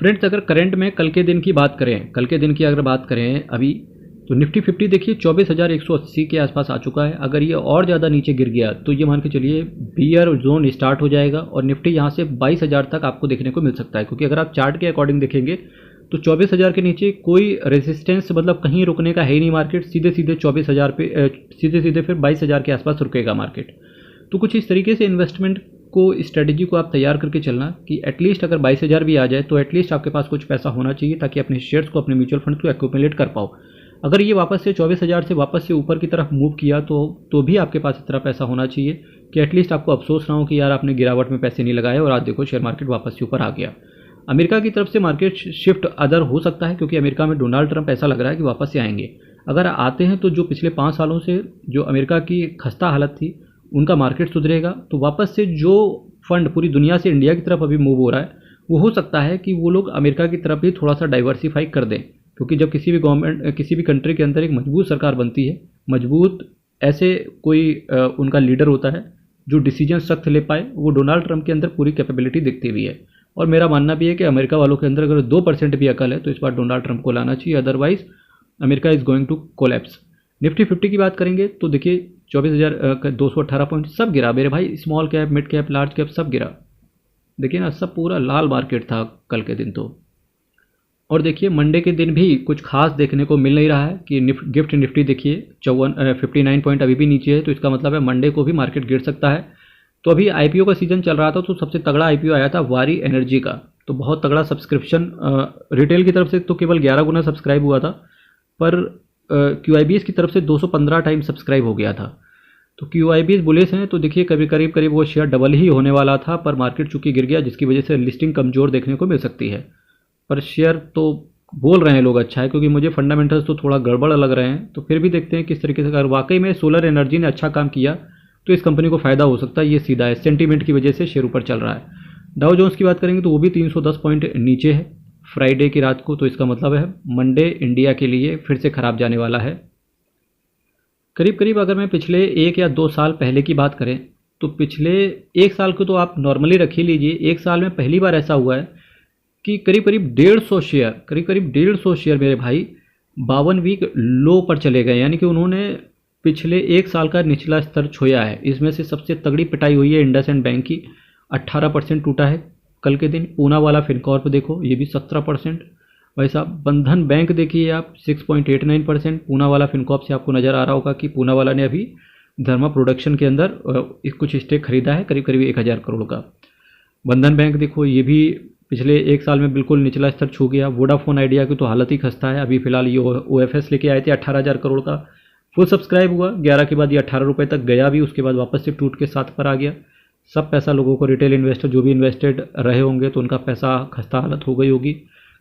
Friends अगर current में कल के दिन की बात करें, कल के दिन की अगर बात करें अभी, तो निफ्टी 50 देखिए 24,180 के आसपास आ चुका है। अगर ये और ज़्यादा नीचे गिर गया तो ये मान के चलिए बियर जोन स्टार्ट हो जाएगा और निफ्टी यहाँ से 22,000 तक आपको देखने को मिल सकता है। क्योंकि अगर आप चार्ट के अकॉर्डिंग देखेंगे तो 24,000 के नीचे कोई रेजिस्टेंस मतलब कहीं रुकने का है ही नहीं। मार्केट सीधे सीधे 24,000 पे सीधे सीधे फिर 22,000 के आसपास रुकेगा मार्केट। तो कुछ इस तरीके से इन्वेस्टमेंट को, स्ट्रेटजी को आप तैयार करके चलना कि एटलीस्ट अगर 22,000 भी आ जाए तो एटलीस्ट आपके पास कुछ पैसा होना चाहिए ताकि अपने शेयर्स को, अपने म्यूचुअल फंड को एक्यूमुलेट कर पाओ। अगर ये वापस से 24,000 से वापस से ऊपर की तरफ मूव किया तो भी आपके पास इतना पैसा होना चाहिए कि एटलीस्ट आपको अफसोस ना हो कि यार आपने गिरावट में पैसे नहीं लगाए और आज देखो शेयर मार्केट वापस से ऊपर आ गया। अमेरिका की तरफ से मार्केट शिफ्ट अदर हो सकता है क्योंकि अमेरिका में डोनाल्ड ट्रंप ऐसा लग रहा है कि वापस से आएंगे। अगर आते हैं तो जो पिछले 5 सालों से जो अमेरिका की खस्ता हालत थी उनका मार्केट सुधरेगा। तो वापस से जो फंड पूरी दुनिया से इंडिया की तरफ अभी मूव हो रहा है वो हो सकता है कि वो लोग अमेरिका की तरफ भी थोड़ा सा डाइवर्सिफाई कर दें। क्योंकि जब किसी भी गवर्नमेंट, किसी भी कंट्री के अंदर एक मजबूत सरकार बनती है, मजबूत ऐसे कोई उनका लीडर होता है जो डिसीजन सख्त ले पाए, वो डोनाल्ड ट्रंप के अंदर पूरी कैपेबिलिटी दिखती हुई है। और मेरा मानना भी है कि अमेरिका वालों के अंदर अगर 2% भी अकल है तो इस बार डोनाल्ड ट्रंप को लाना चाहिए, otherwise America is going to collapse. Nifty 50 की बात करेंगे तो देखिए 24,218 पॉइंट सब गिरा मेरे भाई। Small cap, mid cap, large cap सब गिरा। देखिए ना, सब पूरा लाल मार्केट था कल के दिन तो। और देखिए मंडे के दिन भी कुछ खास देखने को मिल नहीं रहा है कि गिफ्ट निफ्टी देखिए 59 पॉइंट अभी भी नीचे है। तो इसका मतलब है मंडे को भी मार्केट गिर सकता है। तो अभी आईपीओ का सीजन चल रहा था तो सबसे तगड़ा आईपीओ आया था वारी एनर्जी का। तो बहुत तगड़ा सब्सक्रिप्शन रिटेल की तरफ से तो केवल 11 गुना सब्सक्राइब हुआ था, पर QIBs की तरफ से 215 टाइम सब्सक्राइब हो गया था। तो QIBs बुलिश हैं तो देखिए करीब वो शेयर डबल ही होने वाला था, पर मार्केट चूंकि गिर गया जिसकी वजह से लिस्टिंग कमज़ोर देखने को मिल सकती है। पर शेयर तो बोल रहे हैं लोग अच्छा है, क्योंकि मुझे फंडामेंटल्स तो थोड़ा गड़बड़ लग रहे हैं। तो फिर भी देखते हैं किस तरीके से। अगर वाकई में सोलर एनर्जी ने अच्छा काम किया तो इस कंपनी को फ़ायदा हो सकता है। ये सीधा है, सेंटीमेंट की वजह से शेयर ऊपर चल रहा है। डाउ जोन्स की बात करेंगे तो वो भी 310 पॉइंट नीचे है फ्राइडे की रात को। तो इसका मतलब है मंडे इंडिया के लिए फिर से खराब जाने वाला है। करीब अगर मैं पिछले 1 या 2 साल पहले की बात करें तो पिछले 1 साल को तो आप नॉर्मली रख ही लीजिए। 1 साल में पहली बार ऐसा हुआ है कि करीब 150 शेयर मेरे भाई 52 वीक लो पर चले गए। यानी कि उन्होंने पिछले 1 साल का निचला स्तर छुआ है। इसमें से सबसे तगड़ी पिटाई हुई है इंडसइंड बैंक की, 18% टूटा है कल के दिन। पूना वाला फिनकॉर्प देखो, ये भी 17%। वैसा बंधन बैंक देखिए आप 6.89%। पूना वाला फिनकॉर्प से आपको नज़र आ रहा होगा कि पूना वाला ने अभी धर्मा प्रोडक्शन के अंदर कुछ स्टेक खरीदा है करीब 1,000 करोड़ का। बंधन बैंक देखो, ये भी पिछले 1 साल में बिल्कुल निचला स्तर छू गया। वोडाफोन आइडिया की तो हालत ही खस्ता है। अभी फिलहाल ये OFS लेके आए थे 18,000 करोड़ का, फुल सब्सक्राइब हुआ 11 के बाद ये 18 रुपये तक गया भी, उसके बाद वापस से टूट के 7 पर आ गया। सब पैसा लोगों को, रिटेल इन्वेस्टर जो भी इन्वेस्टेड रहे होंगे तो उनका पैसा खस्ता हालत हो गई होगी,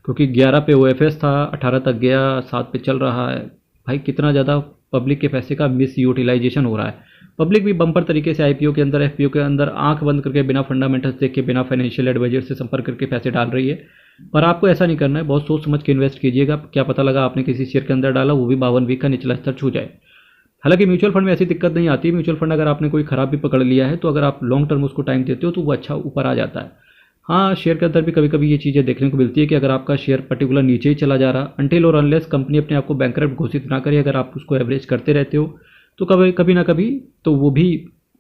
क्योंकि 11 पे OFS था, 18 तक गया, 7 पे चल रहा है। भाई कितना ज़्यादा पब्लिक के पैसे का मिस यूटिलाइजेशन हो रहा है। पब्लिक भी बम्पर तरीके से IPO के अंदर, FPO के अंदर आंख बंद करके, बिना फंडामेंटल्स देख के, बिना फाइनेंशियल एडवाइजर से संपर्क करके पैसे डाल रही है। पर आपको ऐसा नहीं करना है, बहुत सोच समझ के इन्वेस्ट कीजिएगा। क्या पता लगा आपने किसी शेयर के अंदर डाला, वो भी 52 वीक का निचला स्तर छू जाए। हालांकि म्यूचुअल फंड में ऐसी दिक्कत नहीं आती। म्यूचुअल फंड अगर आपने कोई खराब भी पकड़ लिया है तो अगर आप लॉन्ग टर्म उसको टाइम देते हो तो वो अच्छा ऊपर आ जाता है। हाँ, शेयर के अंदर भी कभी कभी ये चीज़ें देखने को मिलती है कि अगर आपका शेयर पर्टिकुलर नीचे ही चला जा रहा, अनटिल और अनलेस कंपनी अपने आप को बैंकरप्ट घोषित ना करे, अगर आप उसको एवरेज करते रहते हो तो कभी ना कभी तो वो भी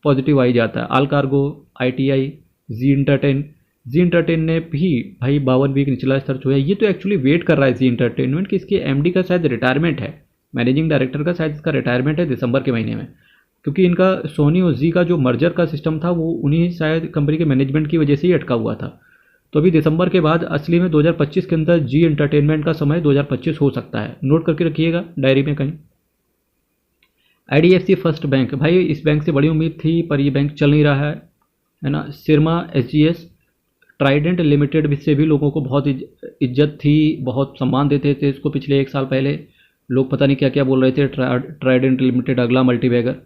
पॉजिटिव आ ही जाता है। आल कार्गो, ITI, जी इंटरटेन ने भी भाई 52 वीक निचला स्तर छुआ है। ये तो एक्चुअली वेट कर रहा है जी इंटरटेनमेंट कि इसके MD का शायद रिटायरमेंट है, मैनेजिंग डायरेक्टर का शायद इसका रिटायरमेंट है दिसंबर के महीने में। क्योंकि इनका सोनी और जी का जो मर्जर का सिस्टम था वो उन्हीं शायद कंपनी के मैनेजमेंट की वजह से ही अटका हुआ था। तो अभी दिसंबर के बाद असली में 2025 के अंदर जी एंटरटेनमेंट का समय 2025 हो सकता है। नोट करके रखिएगा डायरी में कहीं। IDFC फर्स्ट बैंक, भाई इस बैंक से बड़ी उम्मीद थी पर ये बैंक चल नहीं रहा है ना। सिरमा SGS, ट्राइडेंट लिमिटेड से भी लोगों को बहुत इज्जत थी, बहुत सम्मान देते थे इसको। पिछले 1 साल पहले लोग पता नहीं क्या क्या बोल रहे थे, ट्राइडेंट लिमिटेड अगला मल्टीबैगर।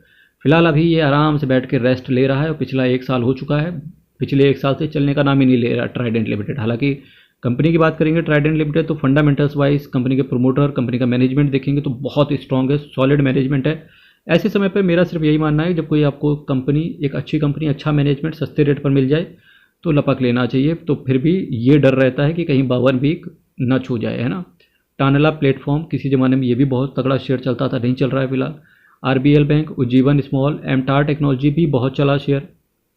फिलहाल अभी ये आराम से बैठ के रेस्ट ले रहा है और पिछला 1 साल हो चुका है, पिछले 1 साल से चलने का नाम ही नहीं ले रहा ट्राइडेंट लिमिटेड। हालांकि कंपनी की बात करेंगे ट्राइडेंट लिमिटेड तो फंडामेंटल्स वाइज कंपनी के प्रोमोटर, कंपनी का मैनेजमेंट देखेंगे तो बहुत स्ट्रॉन्ग है, सॉलिड मैनेजमेंट है। ऐसे समय पर मेरा सिर्फ यही मानना है जब कोई आपको कंपनी, एक अच्छी कंपनी, अच्छा मैनेजमेंट सस्ते रेट पर मिल जाए तो लपक लेना चाहिए। तो फिर भी ये डर रहता है कि कहीं 52 वीक न छू जाए, है ना। टानला प्लेटफॉर्म किसी ज़माने में ये भी बहुत तगड़ा शेयर चलता था, नहीं चल रहा है फिलहाल। RBL bank, Ujjivan small, MTAR technology भी बहुत चला शेयर,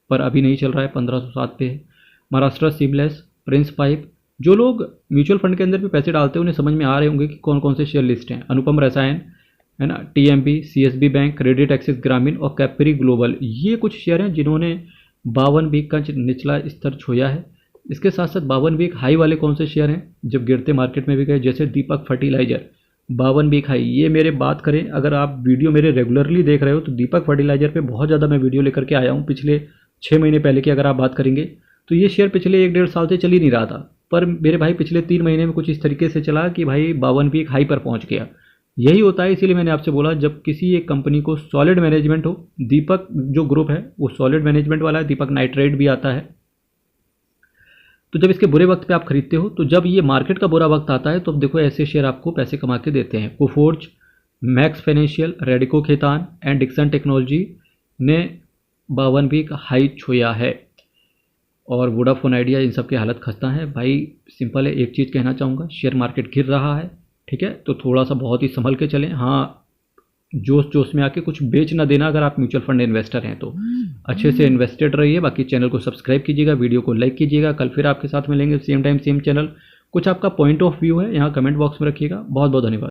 पर अभी नहीं चल रहा है, 1507 पे है। Maharashtra seamless, Prince pipe. जो लोग म्यूचुअल फंड के अंदर भी पैसे डालते हैं उन्हें समझ में आ रहे होंगे कि कौन कौन से शेयर लिस्ट हैं। अनुपम रसायन, है ना, TMB, CSB bank, credit access Grameen और कैपरी ग्लोबल, ये कुछ शेयर हैं जिन्होंने 52 वीक का निचला स्तर छुआ है। इसके साथ साथ 52 वीक हाई वाले कौन से शेयर हैं जब गिरते मार्केट में भी गए, जैसे दीपक फर्टिलाइजर 52 वीक हाई। ये मेरे बात करें, अगर आप वीडियो मेरे रेगुलरली देख रहे हो तो दीपक फर्टिलाइजर पे बहुत ज़्यादा मैं वीडियो लेकर के आया हूँ। पिछले 6 महीने पहले की अगर आप बात करेंगे तो ये शेयर पिछले 1-1.5 साल से चल ही नहीं रहा था, पर मेरे भाई पिछले 3 महीने में कुछ इस तरीके से चला कि भाई 52 वीक हाई पर पहुँच गया। यही होता है, इसीलिए मैंने आपसे बोला जब किसी एक कंपनी को सॉलिड मैनेजमेंट हो, दीपक जो ग्रुप है वो सॉलिड मैनेजमेंट वाला है, दीपक नाइट्रेट भी आता है। तो जब इसके बुरे वक्त पे आप खरीदते हो, तो जब ये मार्केट का बुरा वक्त आता है तो अब देखो ऐसे शेयर आपको पैसे कमा के देते हैं। Coforge, Max financial, Radico Khaitan and Dixon technology ने 52 वीक हाई छुआ है। और वोडाफोन आइडिया, इन सब की हालत खस्ता है भाई। सिंपल है, एक चीज़ कहना चाहूँगा, शेयर मार्केट गिर रहा है, ठीक है, तो थोड़ा सा बहुत ही संभल के चलें। हाँ, जोश जोश में आके कुछ बेच ना देना अगर आप म्यूचुअल फंड इन्वेस्टर हैं तो। अच्छे से इन्वेस्टेड रहिए। बाकी चैनल को सब्सक्राइब कीजिएगा, वीडियो को लाइक कीजिएगा। कल फिर आपके साथ मिलेंगे सेम टाइम सेम चैनल। कुछ आपका पॉइंट ऑफ व्यू है यहाँ कमेंट बॉक्स में रखिएगा। बहुत बहुत धन्यवाद।